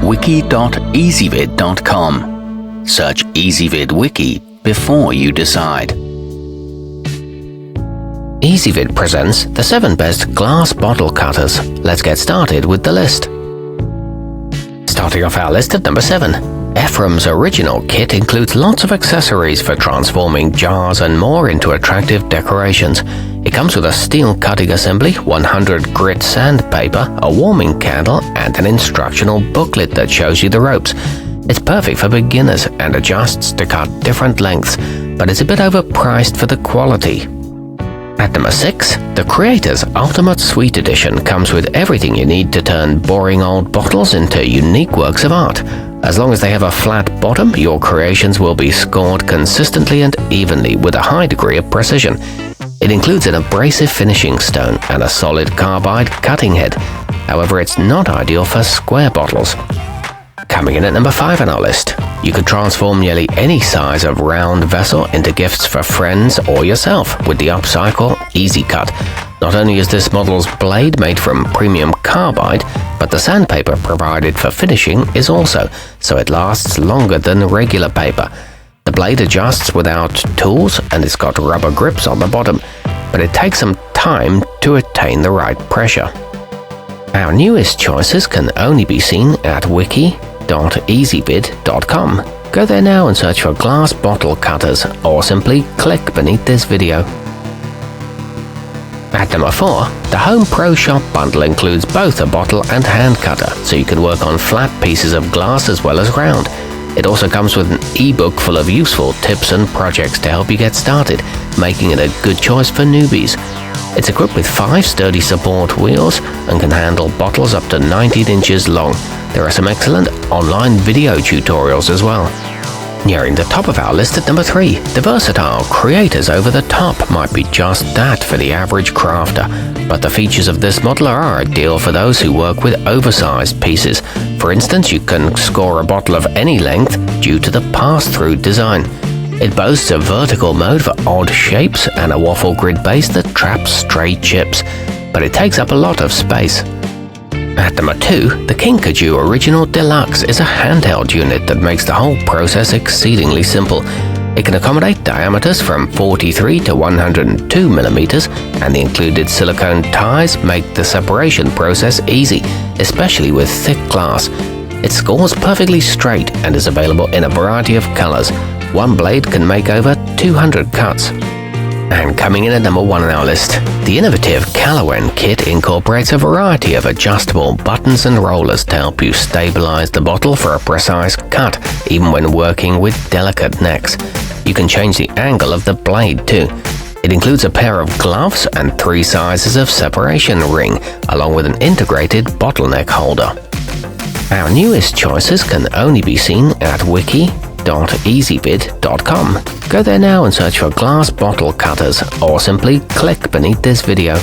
wiki.ezvid.com. Search Ezvid Wiki before you decide. Ezvid presents the 7 best glass bottle cutters. Let's get started with the list. Starting off our list at number 7. Ephrem's original kit includes lots of accessories for transforming jars and more into attractive decorations. It comes with a steel cutting assembly, 100 grit sandpaper, a warming candle, and an instructional booklet that shows you the ropes. It's perfect for beginners and adjusts to cut different lengths, but it's a bit overpriced for the quality. At number 6, the Creator's Ultimate Suite Edition comes with everything you need to turn boring old bottles into unique works of art. As long as they have a flat bottom, your creations will be scored consistently and evenly with a high degree of precision. It includes an abrasive finishing stone and a solid carbide cutting head. However, it's not ideal for square bottles. Coming in at number 5 on our list, you could transform nearly any size of round vessel into gifts for friends or yourself with the upcycle Easy Cut. Not only is this model's blade made from premium carbide, but the sandpaper provided for finishing is also, so it lasts longer than regular paper. The blade adjusts without tools and it's got rubber grips on the bottom, but it takes some time to attain the right pressure. Our newest choices can only be seen at wiki.ezvid.com. Go there now and search for glass bottle cutters, or simply click beneath this video. At number 4, the Home Pro Shop bundle includes both a bottle and hand cutter, so you can work on flat pieces of glass as well as round. It also comes with an ebook full of useful tips and projects to help you get started, making it a good choice for newbies. It's equipped with 5 sturdy support wheels and can handle bottles up to 19 inches long. There are some excellent online video tutorials as well. Nearing the top of our list at number 3, the versatile Creator's Over the Top might be just that for the average crafter, but the features of this model are ideal for those who work with oversized pieces. For instance, you can score a bottle of any length due to the pass-through design. It boasts a vertical mode for odd shapes and a waffle grid base that traps stray chips, but it takes up a lot of space. At number 2, the Kinkajou Original Deluxe is a handheld unit that makes the whole process exceedingly simple. It can accommodate diameters from 43 to 102 millimeters, and the included silicone ties make the separation process easy, especially with thick glass. It scores perfectly straight and is available in a variety of colors. One blade can make over 200 cuts. And coming in at number 1 on our list, the innovative Kalawen kit incorporates a variety of adjustable buttons and rollers to help you stabilize the bottle for a precise cut, even when working with delicate necks. You can change the angle of the blade too. It includes a pair of gloves and 3 sizes of separation ring, along with an integrated bottleneck holder. Our newest choices can only be seen at wiki.ezvid.com. Go there now and search for glass bottle cutters, or simply click beneath this video.